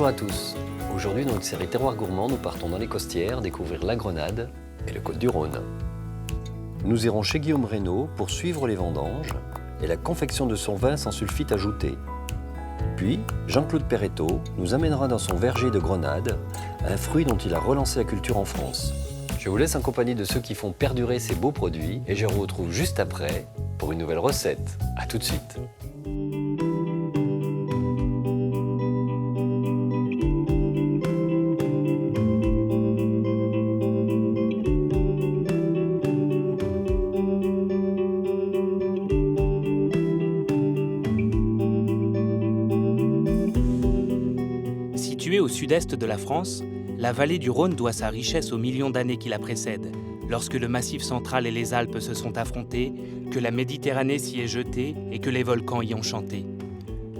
Bonjour à tous. Aujourd'hui, dans notre série Terroir gourmand, nous partons dans les Costières découvrir la Grenade et le Côtes-du-Rhône. Nous irons chez Guillaume Reynaud pour suivre les vendanges et la confection de son vin sans sulfite ajouté. Puis, Jean-Claude Perretto nous amènera dans son verger de Grenade, un fruit dont il a relancé la culture en France. Je vous laisse en compagnie de ceux qui font perdurer ces beaux produits et je vous retrouve juste après pour une nouvelle recette. A tout de suite. Située au sud-est de la France, la vallée du Rhône doit sa richesse aux millions d'années qui la précèdent, lorsque le Massif central et les Alpes se sont affrontés, que la Méditerranée s'y est jetée et que les volcans y ont chanté.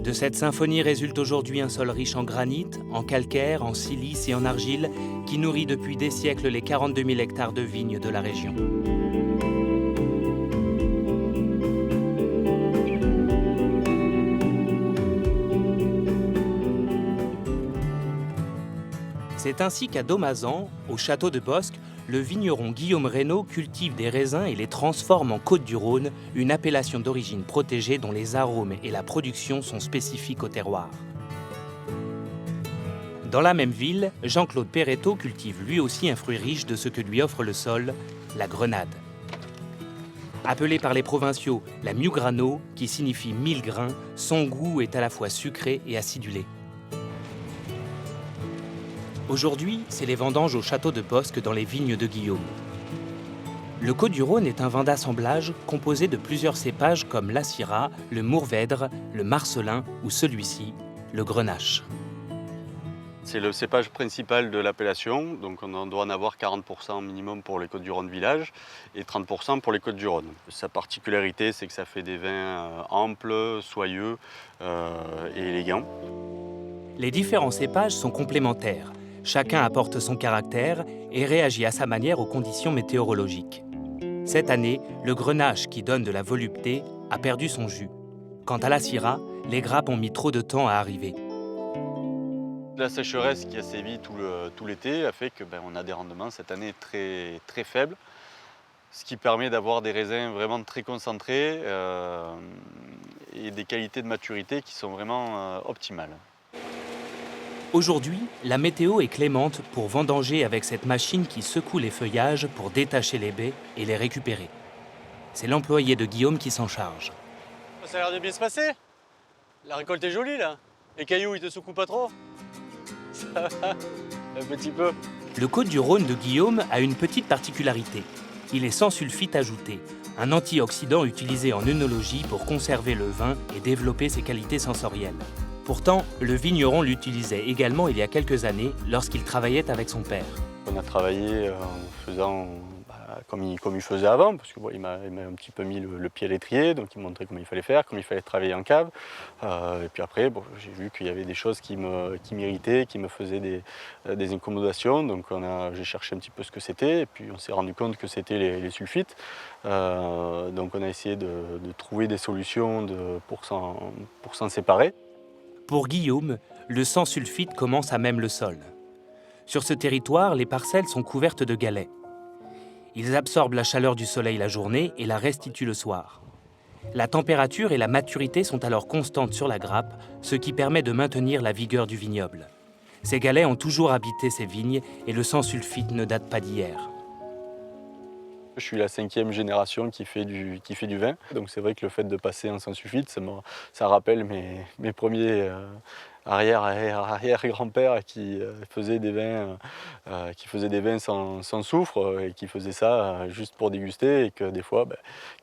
De cette symphonie résulte aujourd'hui un sol riche en granit, en calcaire, en silice et en argile, qui nourrit depuis des siècles les 42 000 hectares de vignes de la région. C'est ainsi qu'à Domazan, au château de Bosc, le vigneron Guillaume Reynaud cultive des raisins et les transforme en Côtes-du-Rhône, une appellation d'origine protégée dont les arômes et la production sont spécifiques au terroir. Dans la même ville, Jean-Claude Perretto cultive lui aussi un fruit riche de ce que lui offre le sol, la Grenade. Appelée par les provinciaux la Miugrano, qui signifie 1000 grains, son goût est à la fois sucré et acidulé. Aujourd'hui, c'est les vendanges au château de Bosc dans les vignes de Guillaume. Le Côtes-du-Rhône est un vin d'assemblage composé de plusieurs cépages comme la Syrah, le Mourvèdre, le Marcellin ou celui-ci, le Grenache. C'est le cépage principal de l'appellation, donc on doit en avoir 40% minimum pour les Côtes-du-Rhône village et 30% pour les Côtes-du-Rhône. Sa particularité, c'est que ça fait des vins amples, soyeux et élégants. Les différents cépages sont complémentaires. Chacun apporte son caractère et réagit à sa manière aux conditions météorologiques. Cette année, le Grenache, qui donne de la volupté, a perdu son jus. Quant à la Syrah, les grappes ont mis trop de temps à arriver. La sécheresse qui a sévi tout l'été a fait qu'on a des rendements cette année très, très faibles, ce qui permet d'avoir des raisins vraiment très concentrés et des qualités de maturité qui sont vraiment optimales. Aujourd'hui, la météo est clémente pour vendanger avec cette machine qui secoue les feuillages pour détacher les baies et les récupérer. C'est l'employé de Guillaume qui s'en charge. Ça a l'air de bien se passer. La récolte est jolie là. Les cailloux, ils te secouent pas trop? Ça va, un petit peu. Le Côtes-du-Rhône de Guillaume a une petite particularité. Il est sans sulfite ajouté, un antioxydant utilisé en œnologie pour conserver le vin et développer ses qualités sensorielles. Pourtant, le vigneron l'utilisait également il y a quelques années lorsqu'il travaillait avec son père. On a travaillé en faisant comme il faisait avant, parce qu'il m'a un petit peu mis le pied à l'étrier, donc il me montrait comment il fallait faire, comment il fallait travailler en cave. Et puis après, j'ai vu qu'il y avait des choses qui m'irritaient, qui me faisaient des incommodations, donc j'ai cherché un petit peu ce que c'était, et puis on s'est rendu compte que c'était les sulfites. Donc on a essayé de trouver des solutions pour s'en séparer. Pour Guillaume, le sans sulfite commence à même le sol. Sur ce territoire, les parcelles sont couvertes de galets. Ils absorbent la chaleur du soleil la journée et la restituent le soir. La température et la maturité sont alors constantes sur la grappe, ce qui permet de maintenir la vigueur du vignoble. Ces galets ont toujours habité ces vignes et le sans sulfite ne date pas d'hier. Je suis la 5e génération qui fait du vin, donc c'est vrai que le fait de passer en sans sulfite, ça rappelle mes premiers arrière-grands-pères qui faisaient des vins sans soufre et qui faisaient ça juste pour déguster, et que des fois,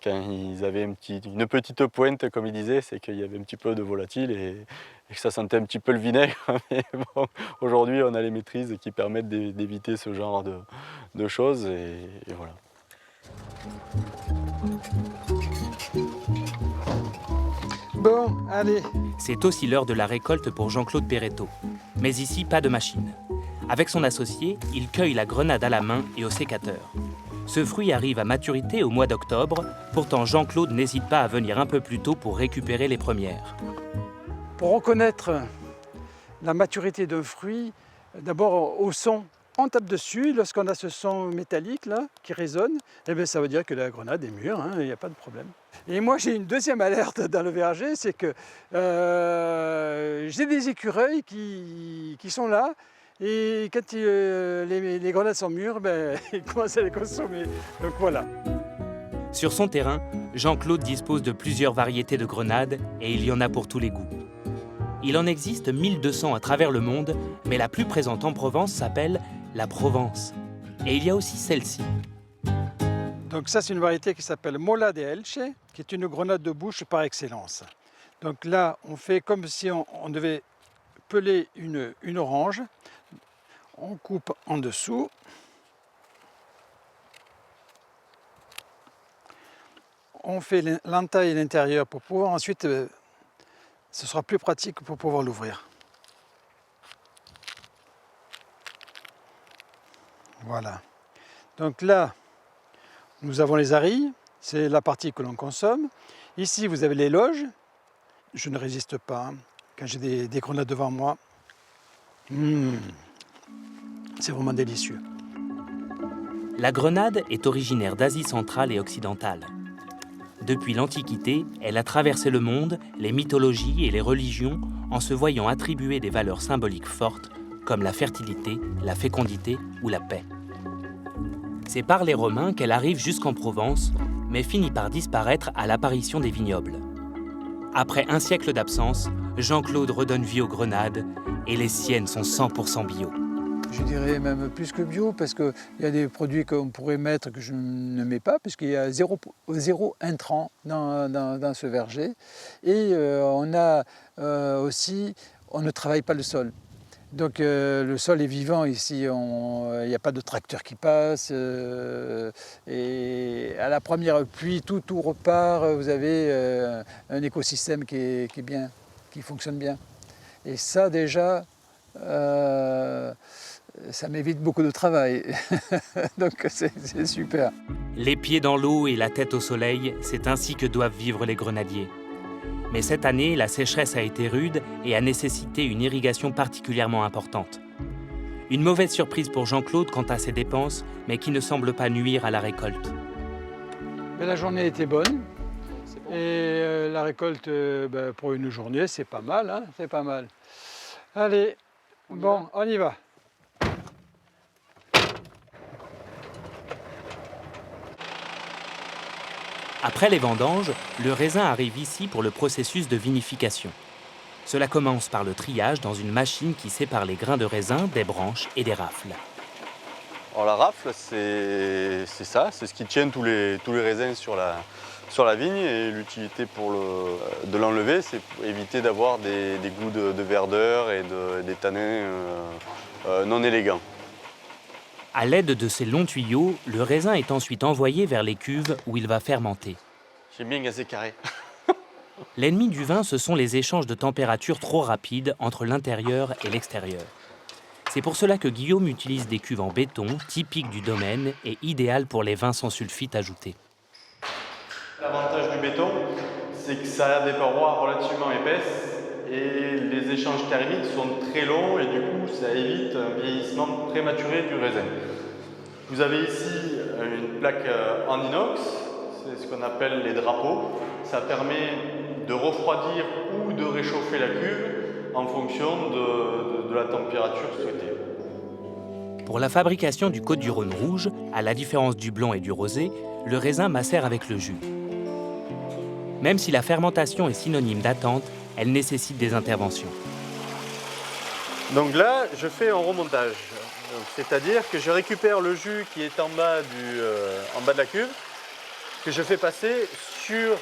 quand ils avaient une petite pointe, comme ils disaient, c'est qu'il y avait un petit peu de volatile et que ça sentait un petit peu le vinaigre. Mais bon, aujourd'hui, on a les maîtrises qui permettent d'éviter ce genre de choses et voilà. Bon, allez. C'est aussi l'heure de la récolte pour Jean-Claude Perretto. Mais ici, pas de machine. Avec son associé, il cueille la Grenade à la main et au sécateur. Ce fruit arrive à maturité au mois d'octobre, pourtant Jean-Claude n'hésite pas à venir un peu plus tôt pour récupérer les premières. Pour reconnaître la maturité d'un fruit, d'abord au son. On tape dessus, lorsqu'on a ce son métallique là, qui résonne, eh bien, ça veut dire que la grenade est mûre, hein, il n'y a pas de problème. Et moi j'ai une deuxième alerte dans le verger, c'est que j'ai des écureuils qui sont là, et quand les grenades sont mûres, ben, ils commencent à les consommer. Donc voilà. Sur son terrain, Jean-Claude dispose de plusieurs variétés de grenades et il y en a pour tous les goûts. Il en existe 1200 à travers le monde, mais la plus présente en Provence s'appelle la Provence. Et il y a aussi celle-ci. Donc ça c'est une variété qui s'appelle Mola de Elche, qui est une grenade de bouche par excellence. Donc là on fait comme si on devait peler une orange. On coupe en dessous. On fait l'entaille à l'intérieur pour pouvoir ensuite, ce sera plus pratique pour pouvoir l'ouvrir. Voilà. Donc là, nous avons les arilles, c'est la partie que l'on consomme. Ici, vous avez les loges. Je ne résiste pas hein, quand j'ai des grenades devant moi. C'est vraiment délicieux. La grenade est originaire d'Asie centrale et occidentale. Depuis l'Antiquité, elle a traversé le monde, les mythologies et les religions en se voyant attribuer des valeurs symboliques fortes comme la fertilité, la fécondité ou la paix. C'est par les Romains qu'elle arrive jusqu'en Provence, mais finit par disparaître à l'apparition des vignobles. Après un siècle d'absence, Jean-Claude redonne vie aux grenades et les siennes sont 100% bio. Je dirais même plus que bio, parce qu'il y a des produits qu'on pourrait mettre que je ne mets pas, puisqu'il y a zéro intrant dans ce verger. Et on a aussi, on ne travaille pas le sol. Donc le sol est vivant ici, il n'y a pas de tracteur qui passe. Et à la première pluie, tout repart, vous avez un écosystème qui est bien, qui fonctionne bien. Et ça déjà, ça m'évite beaucoup de travail, donc c'est super. Les pieds dans l'eau et la tête au soleil, c'est ainsi que doivent vivre les grenadiers. Mais cette année, la sécheresse a été rude et a nécessité une irrigation particulièrement importante. Une mauvaise surprise pour Jean-Claude quant à ses dépenses, mais qui ne semble pas nuire à la récolte. Mais la journée était bonne, et la récolte pour une journée, c'est pas mal, hein, c'est pas mal. Allez, bon, on y va. Après les vendanges, le raisin arrive ici pour le processus de vinification. Cela commence par le triage dans une machine qui sépare les grains de raisin des branches et des rafles. Alors la rafle, c'est ça, c'est ce qui tient tous les raisins sur la vigne, et l'utilité de l'enlever, c'est pour éviter d'avoir des goûts de verdeur et des tanins non élégants. À l'aide de ces longs tuyaux, le raisin est ensuite envoyé vers les cuves où il va fermenter. J'aime bien gazé carré. L'ennemi du vin, ce sont les échanges de température trop rapides entre l'intérieur et l'extérieur. C'est pour cela que Guillaume utilise des cuves en béton, typiques du domaine et idéales pour les vins sans sulfite ajouté. L'avantage du béton, c'est que ça a des parois relativement épaisses et les échanges thermiques sont très longs et du coup ça évite un vieillissement prématuré du raisin. Vous avez ici une plaque en inox, c'est ce qu'on appelle les drapeaux. Ça permet de refroidir ou de réchauffer la cuve en fonction de la température souhaitée. Pour la fabrication du Côtes-du-Rhône rouge, à la différence du blanc et du rosé, le raisin macère avec le jus. Même si la fermentation est synonyme d'attente, elle nécessite des interventions. Donc là, je fais un remontage. C'est-à-dire que je récupère le jus qui est en bas de la cuve, que je fais passer sur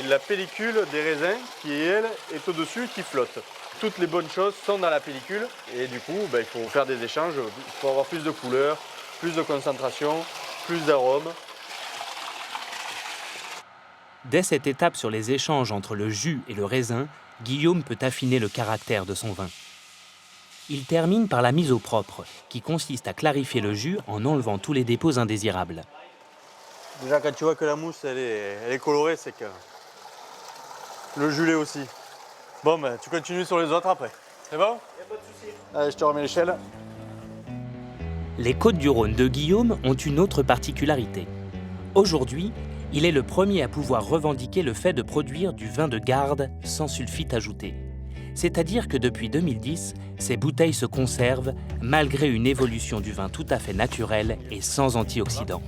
la pellicule des raisins qui, elle, est au-dessus, qui flotte. Toutes les bonnes choses sont dans la pellicule et du coup, il faut faire des échanges pour avoir plus de couleurs, plus de concentration, plus d'arômes. Dès cette étape sur les échanges entre le jus et le raisin, Guillaume peut affiner le caractère de son vin. Il termine par la mise au propre, qui consiste à clarifier le jus en enlevant tous les dépôts indésirables. Déjà, quand tu vois que la mousse elle est colorée, c'est que le jus l'est aussi. Bon, tu continues sur les autres après. C'est bon ? Allez, je te remets l'échelle. Les Côtes-du-Rhône de Guillaume ont une autre particularité. Aujourd'hui, il est le premier à pouvoir revendiquer le fait de produire du vin de garde sans sulfite ajouté. C'est-à-dire que depuis 2010, ces bouteilles se conservent malgré une évolution du vin tout à fait naturelle et sans antioxydants.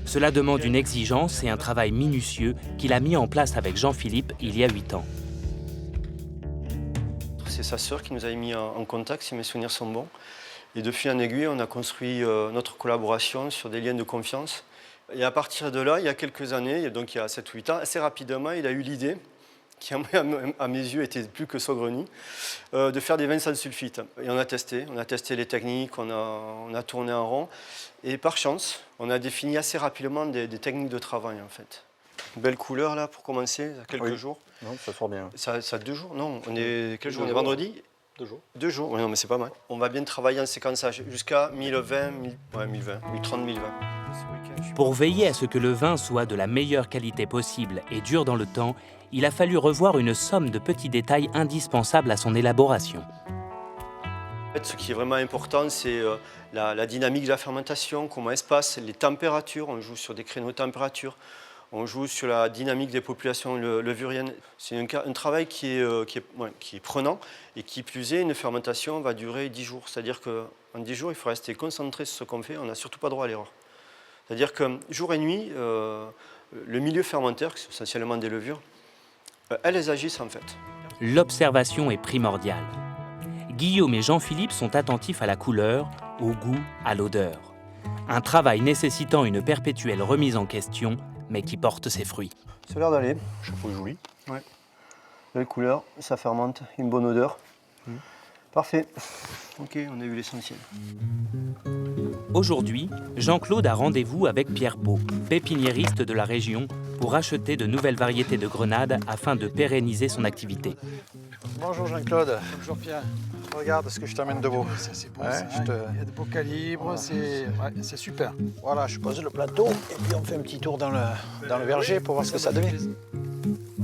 Cela demande une exigence et un travail minutieux qu'il a mis en place avec Jean-Philippe il y a 8 ans. C'est sa sœur qui nous avait mis en contact, si mes souvenirs sont bons. Et de fil en aiguille, on a construit notre collaboration sur des liens de confiance. Et à partir de là, il y a quelques années, donc il y a 7 ou 8 ans, assez rapidement, il a eu l'idée, qui à mes yeux était plus que saugrenue, de faire des vins sans sulfite. Et on a testé les techniques, on a tourné en rond. Et par chance, on a défini assez rapidement des techniques de travail en fait. Une belle couleur là pour commencer, il y a quelques jours. Non, ça sort bien. Ça a 2 jours, non, on est quel jour? On est vendredi? 2 jours. 2 jours, oui, non, mais c'est pas mal. On va bien travailler en séquençage jusqu'à 1020, 1030, 1020. Pour veiller à ce que le vin soit de la meilleure qualité possible et dure dans le temps, il a fallu revoir une somme de petits détails indispensables à son élaboration. En fait, ce qui est vraiment important, c'est la dynamique de la fermentation, comment elle se passe, les températures, on joue sur des créneaux de température, on joue sur la dynamique des populations levuriennes. C'est un travail qui est prenant et qui plus est, une fermentation va durer 10 jours. C'est-à-dire qu'en 10 jours, il faut rester concentré sur ce qu'on fait, on n'a surtout pas droit à l'erreur. C'est-à-dire que jour et nuit, le milieu fermentaire, c'est essentiellement des levures, elles agissent en fait. L'observation est primordiale. Guillaume et Jean-Philippe sont attentifs à la couleur, au goût, à l'odeur. Un travail nécessitant une perpétuelle remise en question, mais qui porte ses fruits. Ça a l'air d'aller. Chapeau joli. Ouais. Belle couleur, ça fermente, une bonne odeur. Parfait. Ok, on a eu l'essentiel. Aujourd'hui, Jean-Claude a rendez-vous avec Pierre Pau, pépiniériste de la région, pour acheter de nouvelles variétés de grenades afin de pérenniser son activité. Bonjour Jean-Claude. Bonjour Pierre. Regarde ce que je t'amène de beau. Ça c'est beau, Ouais, ça. Il y a de beaux calibres, c'est super. Voilà, je pose le plateau et puis on fait un petit tour dans le verger pour voir ce que ça donne.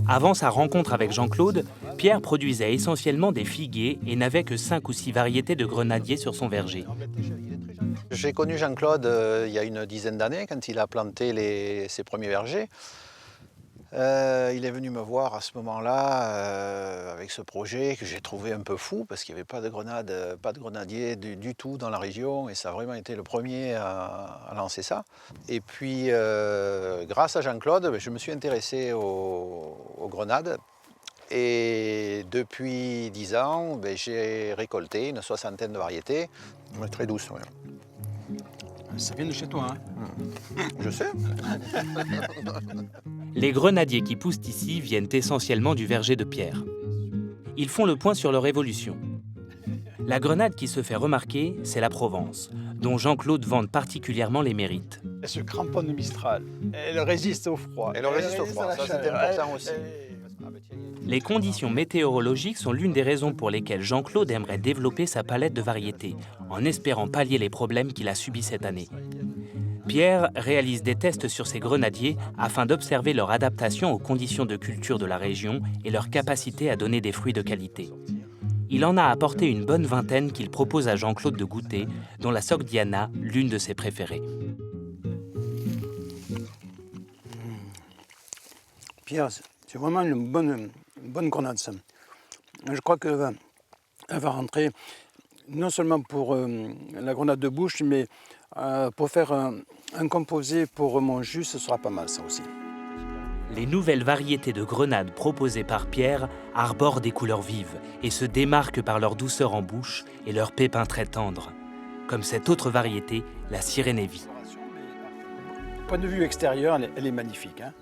Avant sa rencontre avec Jean-Claude, Pierre produisait essentiellement des figuiers et n'avait que 5 ou 6 variétés de grenadiers sur son verger. J'ai connu Jean-Claude il y a une dizaine d'années quand il a planté ses premiers vergers. Il est venu me voir à ce moment-là avec ce projet que j'ai trouvé un peu fou parce qu'il n'y avait pas de grenadier du tout dans la région et ça a vraiment été le premier à lancer ça. Et puis grâce à Jean-Claude, je me suis intéressé aux grenades et depuis 10 ans, j'ai récolté une 60aine de variétés. Très douce, ouais. Ça vient de chez toi, hein? Je sais. Les grenadiers qui poussent ici viennent essentiellement du verger de Pierre. Ils font le point sur leur évolution. La grenade qui se fait remarquer, c'est la Provence, dont Jean-Claude vante particulièrement les mérites. Elle se cramponne au Mistral. Elle résiste au froid. Elle résiste au froid, ça c'était important aussi. Les conditions météorologiques sont l'une des raisons pour lesquelles Jean-Claude aimerait développer sa palette de variétés, en espérant pallier les problèmes qu'il a subis cette année. Pierre réalise des tests sur ces grenadiers afin d'observer leur adaptation aux conditions de culture de la région et leur capacité à donner des fruits de qualité. Il en a apporté une bonne vingtaine qu'il propose à Jean-Claude de goûter, dont la Sogdiana, l'une de ses préférées. Pierre, c'est vraiment une bonne grenade, ça. Je crois qu'elle va rentrer non seulement pour la grenade de bouche, mais pour faire un composé pour mon jus, ce sera pas mal, ça aussi. Les nouvelles variétés de grenades proposées par Pierre arborent des couleurs vives et se démarquent par leur douceur en bouche et leurs pépins très tendres, comme cette autre variété, la Sirénévie. Du point de vue extérieur, elle est magnifique. Hein.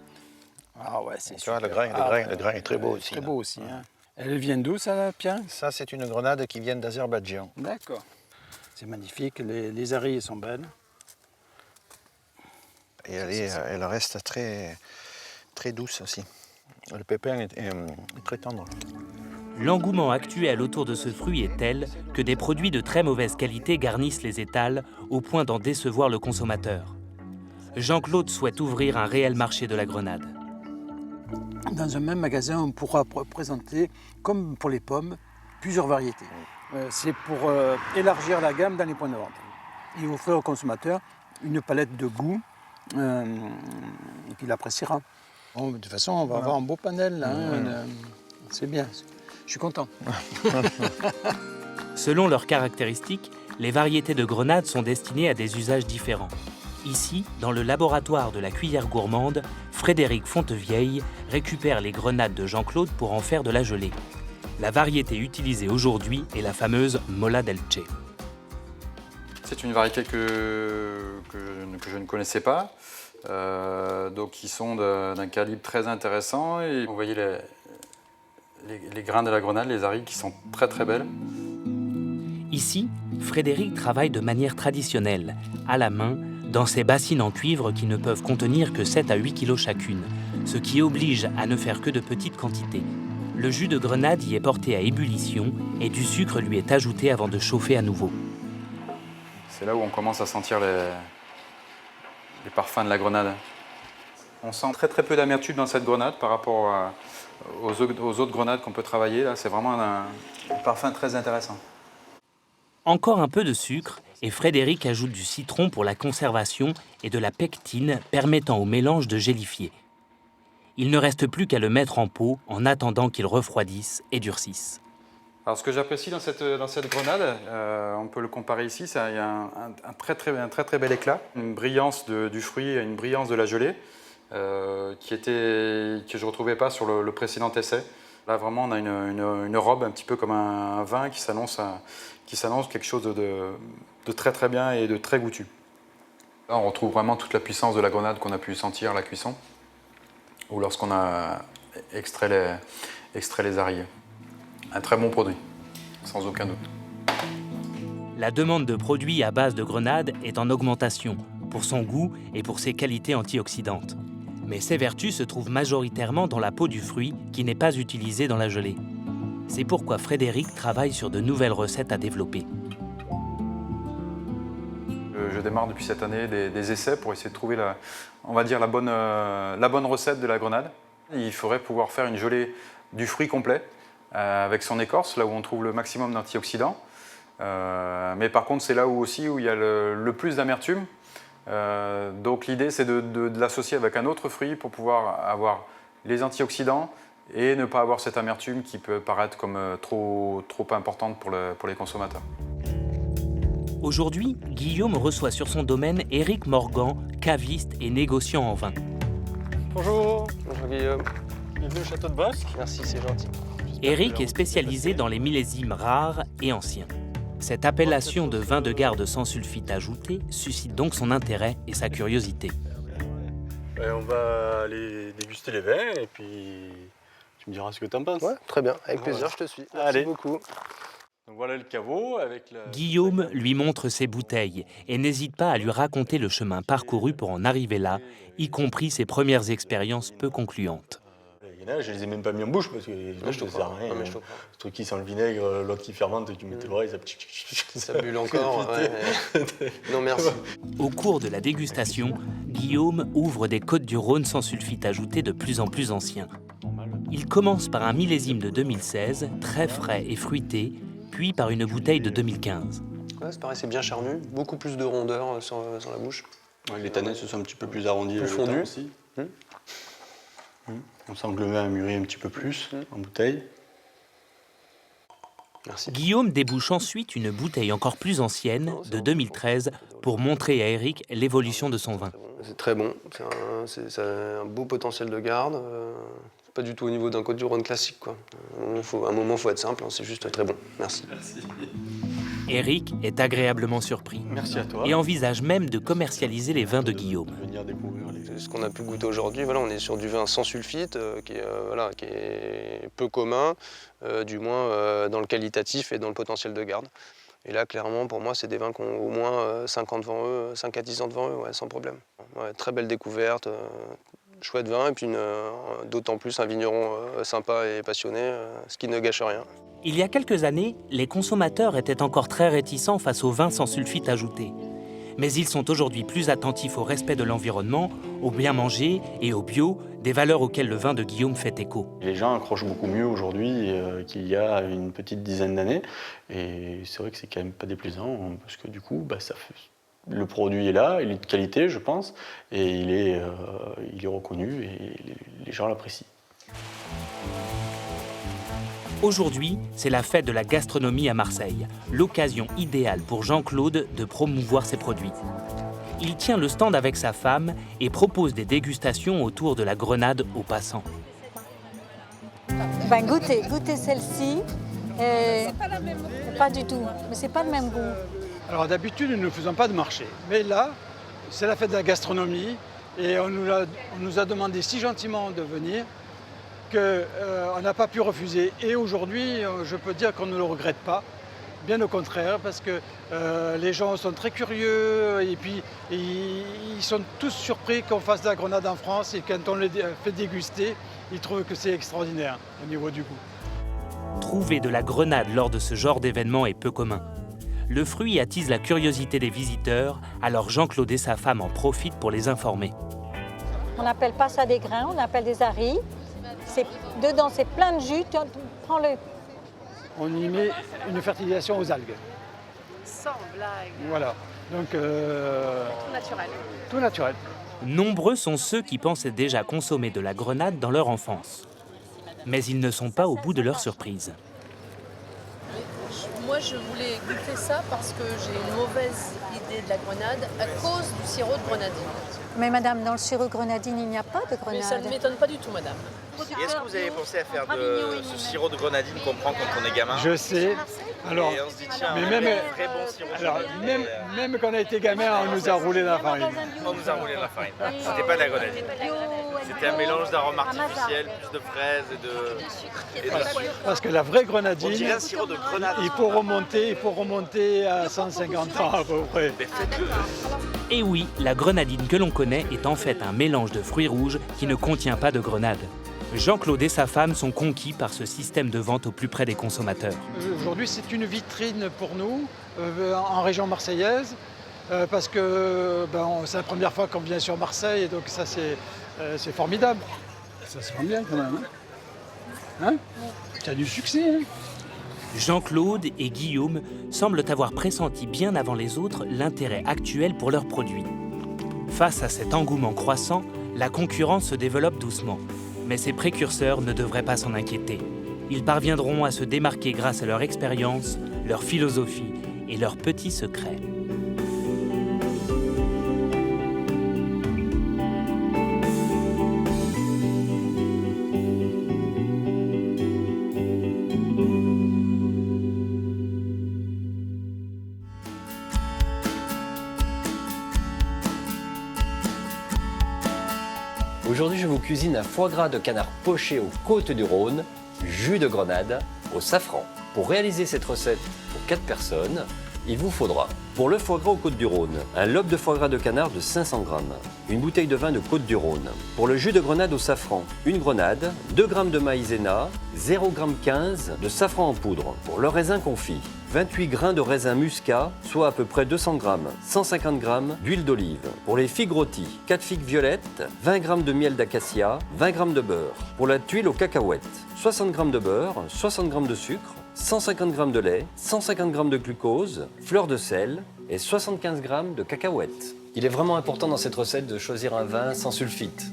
Ah ouais, c'est Tu vois, super. le grain est très beau aussi. Très là. beau aussi. Hein. Elle vient d'où, ça, là, Pierre? Ça, c'est une grenade qui vient d'Azerbaïdjan. D'accord. C'est magnifique, les arilles sont belles. Et elle reste très, très douce aussi. Le pépin est très tendre. L'engouement actuel autour de ce fruit est tel que des produits de très mauvaise qualité garnissent les étals au point d'en décevoir le consommateur. Jean-Claude souhaite ouvrir un réel marché de la grenade. Dans un même magasin, on pourra présenter, comme pour les pommes, plusieurs variétés. C'est pour élargir la gamme dans les points de vente et offrir au consommateur une palette de goûts qu'il appréciera. Bon, de toute façon, on va avoir un beau panel, là, hein, c'est bien, je suis content. Selon leurs caractéristiques, les variétés de grenades sont destinées à des usages différents. Ici, dans le laboratoire de la cuillère gourmande, Frédéric Fontevieille récupère les grenades de Jean-Claude pour en faire de la gelée. La variété utilisée aujourd'hui est la fameuse Mola Delche. C'est une variété que je ne connaissais pas, donc qui sont d'un calibre très intéressant. Et vous voyez les grains de la grenade, les arides qui sont très très belles. Ici, Frédéric travaille de manière traditionnelle, à la main, dans ces bassines en cuivre qui ne peuvent contenir que 7 à 8 kg chacune, ce qui oblige à ne faire que de petites quantités. Le jus de grenade y est porté à ébullition et du sucre lui est ajouté avant de chauffer à nouveau. C'est là où on commence à sentir les parfums de la grenade. On sent très très peu d'amertume dans cette grenade par rapport aux autres grenades qu'on peut travailler. Là, c'est vraiment un parfum très intéressant. Encore un peu de sucre et Frédéric ajoute du citron pour la conservation et de la pectine permettant au mélange de gélifier. Il ne reste plus qu'à le mettre en pot en attendant qu'il refroidisse et durcisse. Alors ce que j'apprécie dans cette grenade, on peut le comparer ici, il y a un très très bel éclat, une brillance du fruit et une brillance de la gelée que je ne retrouvais pas sur le précédent essai. Là vraiment on a une robe un petit peu comme un vin qui s'annonce quelque chose de très très bien et de très goûtu. Là on retrouve vraiment toute la puissance de la grenade qu'on a pu sentir à la cuisson ou lorsqu'on a extrait les arides. Un très bon produit, sans aucun doute. La demande de produits à base de grenade est en augmentation pour son goût et pour ses qualités antioxydantes. Mais ses vertus se trouvent majoritairement dans la peau du fruit qui n'est pas utilisée dans la gelée. C'est pourquoi Frédéric travaille sur de nouvelles recettes à développer. Je démarre depuis cette année des essais pour essayer de trouver la bonne recette de la grenade. Il faudrait pouvoir faire une gelée du fruit complet avec son écorce, là où on trouve le maximum d'antioxydants. Mais par contre, c'est là où il y a le plus d'amertume. Donc l'idée, c'est de l'associer avec un autre fruit pour pouvoir avoir les antioxydants et ne pas avoir cette amertume qui peut paraître comme trop importante pour les consommateurs. Aujourd'hui, Guillaume reçoit sur son domaine Éric Morgan, caviste et négociant en vin. Bonjour. Bonjour Guillaume. Bienvenue au château de Bosc. Merci, c'est gentil. Éric est spécialisé dans les millésimes rares et anciens. Cette appellation de vin de garde sans sulfite ajouté suscite donc son intérêt et sa curiosité. On va aller déguster les vins et puis tu me diras ce que tu en penses. Ouais, très bien, avec plaisir, je te suis. Merci Allez. beaucoup. Donc voilà le caveau avec la... Guillaume lui montre ses bouteilles et n'hésite pas à lui raconter le chemin parcouru pour en arriver là, y compris ses premières expériences peu concluantes. Il y en a, je les ai même pas mis en bouche parce que je ne sais rien. Ce truc qui sent le vinaigre, l'autre qui fermente et tu mettais l'oreille, ça bulle encore. Ouais. Non, merci. Au cours de la dégustation, Guillaume ouvre des Côtes-du-Rhône sans sulfite ajouté de plus en plus anciens. Il commence par un millésime de 2016, très frais et fruité, puis par une bouteille de 2015. Ouais, c'est pareil, c'est bien charnu, beaucoup plus de rondeur sur la bouche. Ouais, les tanins se sont un petit peu plus arrondis. Plus fondus aussi. On sent que le vin a mûri un petit peu plus en bouteille. Merci. Guillaume débouche ensuite une bouteille encore plus ancienne, de 2013, pour montrer à Éric l'évolution de son vin. C'est très bon, c'est un beau potentiel de garde. Pas du tout au niveau d'un Côtes-du-Rhône classique, quoi. À un moment, il faut être simple, c'est juste très bon. Merci. Éric est agréablement surpris. Merci à toi. Et envisage même de commercialiser les vins de Guillaume. Venir découvrir les... Ce qu'on a pu goûter aujourd'hui, voilà, on est sur du vin sans sulfite, qui est peu commun, du moins dans le qualitatif et dans le potentiel de garde. Et là, clairement, pour moi, c'est des vins qui ont au moins 5 ans devant eux, 5 à 10 ans devant eux, ouais, sans problème. Ouais, très belle découverte, chouette vin, et puis d'autant plus un vigneron sympa et passionné, ce qui ne gâche rien. Il y a quelques années, les consommateurs étaient encore très réticents face aux vins sans sulfite ajouté. Mais ils sont aujourd'hui plus attentifs au respect de l'environnement, au bien manger et au bio, des valeurs auxquelles le vin de Guillaume fait écho. Les gens accrochent beaucoup mieux aujourd'hui qu'il y a une petite dizaine d'années. Et c'est vrai que c'est quand même pas déplaisant, parce que du coup, le produit est là, il est de qualité, je pense, et il est reconnu et les gens l'apprécient. Aujourd'hui, c'est la fête de la gastronomie à Marseille, l'occasion idéale pour Jean-Claude de promouvoir ses produits. Il tient le stand avec sa femme et propose des dégustations autour de la grenade aux passants. Ben goûtez celle-ci. Pas la même. Pas du tout, mais c'est pas le même goût. Alors d'habitude, nous ne faisons pas de marché. Mais là, c'est la fête de la gastronomie et on nous a demandé si gentiment de venir qu'on n'a pas pu refuser. Et aujourd'hui, je peux dire qu'on ne le regrette pas. Bien au contraire, parce que les gens sont très curieux et puis ils sont tous surpris qu'on fasse de la grenade en France et quand on les fait déguster, ils trouvent que c'est extraordinaire au niveau du goût. Trouver de la grenade lors de ce genre d'événement est peu commun. Le fruit attise la curiosité des visiteurs, alors Jean-Claude et sa femme en profitent pour les informer. On n'appelle pas ça des grains, on appelle des aris. Dedans, c'est plein de jus, prends-le. On y met une fertilisation aux algues. Sans blague. Voilà, donc Tout naturel. tout naturel. Nombreux sont ceux qui pensaient déjà consommer de la grenade dans leur enfance. Mais ils ne sont pas au bout de leur surprise. Moi, je voulais goûter ça parce que j'ai une mauvaise idée de la grenade à cause du sirop de grenadine. Mais madame, dans le sirop grenadine, il n'y a pas de Mais ça ne grenade. m'étonne pas du tout, madame. Et est-ce que vous avez pensé à faire de ce sirop de grenadine qu'on prend quand on est gamin? Je sais. Alors, Et on se dit tiens, mais on même- a un vrai bon sirop. alors même quand on a été gamin, on nous a roulé dans la farine. On nous a roulé la farine. C'était pas de la grenadine. C'était un mélange d'arômes artificiels, plus de fraises et de sucre. Parce que la vraie On grenadine, dirait un sirop de grenade. il faut remonter à 150 ans à peu près. Mais faites-le. Et oui, la grenadine que l'on connaît est en fait un mélange de fruits rouges qui ne contient pas de grenade. Jean-Claude et sa femme sont conquis par ce système de vente au plus près des consommateurs. Aujourd'hui, c'est une vitrine pour nous en région marseillaise parce que c'est la première fois qu'on vient sur Marseille et donc ça c'est formidable. Ça se vend bien quand même. Hein, ça a du succès. Hein. Jean-Claude et Guillaume semblent avoir pressenti bien avant les autres l'intérêt actuel pour leurs produits. Face à cet engouement croissant, la concurrence se développe doucement. Mais ces précurseurs ne devraient pas s'en inquiéter. Ils parviendront à se démarquer grâce à leur expérience, leur philosophie et leurs petits secrets. Aujourd'hui, je vous cuisine un foie gras de canard poché aux côtes du Rhône, jus de grenade au safran. Pour réaliser cette recette pour 4 personnes, il vous faudra, pour le foie gras aux côtes du Rhône, un lobe de foie gras de canard de 500 g, une bouteille de vin de côte du Rhône. Pour le jus de grenade au safran, une grenade, 2 g de maïzena, 0,15 g de safran en poudre. Pour le raisin confit, 28 grains de raisin muscat, soit à peu près 200 g, 150 g d'huile d'olive. Pour les figues rôties, 4 figues violettes, 20 g de miel d'acacia, 20 g de beurre. Pour la tuile aux cacahuètes, 60 g de beurre, 60 g de sucre, 150 g de lait, 150 g de glucose, fleur de sel et 75 g de cacahuètes. Il est vraiment important dans cette recette de choisir un vin sans sulfite.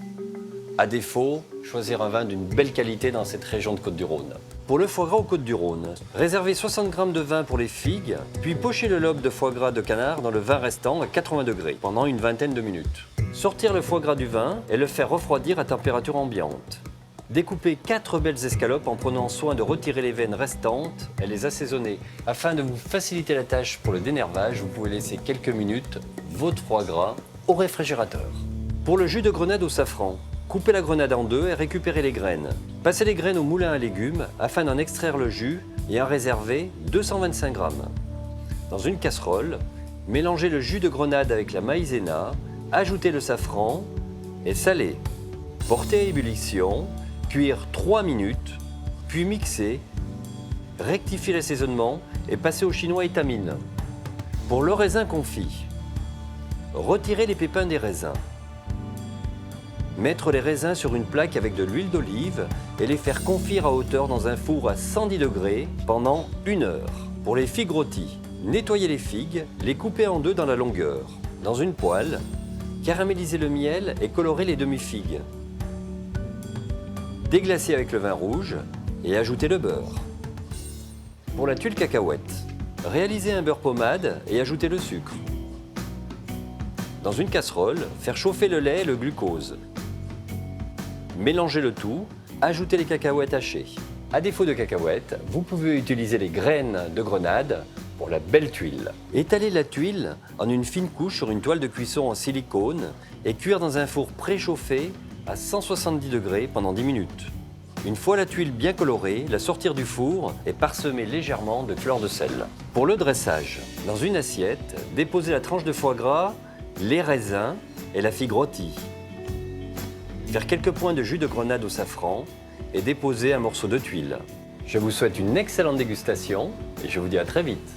À défaut, choisir un vin d'une belle qualité dans cette région de Côte-du-Rhône. Pour le foie gras aux Côtes-du-Rhône, réservez 60 g de vin pour les figues, puis pochez le lobe de foie gras de canard dans le vin restant à 80 degrés pendant une vingtaine de minutes. Sortir le foie gras du vin et le faire refroidir à température ambiante. Découpez 4 belles escalopes en prenant soin de retirer les veines restantes et les assaisonner. Afin de vous faciliter la tâche pour le dénervage, vous pouvez laisser quelques minutes votre foie gras au réfrigérateur. Pour le jus de grenade au safran, coupez la grenade en deux et récupérez les graines. Passez les graines au moulin à légumes afin d'en extraire le jus et en réserver 225 g. Dans une casserole, mélangez le jus de grenade avec la maïzena, ajoutez le safran et salez. Portez à ébullition, cuire 3 minutes, puis mixer, rectifiez l'assaisonnement et passez au chinois étamine. Pour le raisin confit, Retirer les pépins des raisins. Mettre les raisins sur une plaque avec de l'huile d'olive et les faire confire à hauteur dans un four à 110 degrés pendant 1 heure. Pour les figues rôties, nettoyer les figues, les couper en 2 dans la longueur. Dans une poêle, caraméliser le miel et colorer les demi-figues. Déglacer avec le vin rouge et ajouter le beurre. Pour la tuile cacahuète, réaliser un beurre pommade et ajouter le sucre. Dans une casserole, faire chauffer le lait et le glucose. Mélanger le tout, ajouter les cacahuètes hachées. À défaut de cacahuètes, vous pouvez utiliser les graines de grenade pour la belle tuile. Étaler la tuile en une fine couche sur une toile de cuisson en silicone et cuire dans un four préchauffé à 170 degrés pendant 10 minutes. Une fois la tuile bien colorée, la sortir du four et parsemer légèrement de fleurs de sel. Pour le dressage, dans une assiette, déposez la tranche de foie gras, les raisins et la figue rôtie. Faire quelques points de jus de grenade au safran et déposer un morceau de tuile. Je vous souhaite une excellente dégustation et je vous dis à très vite.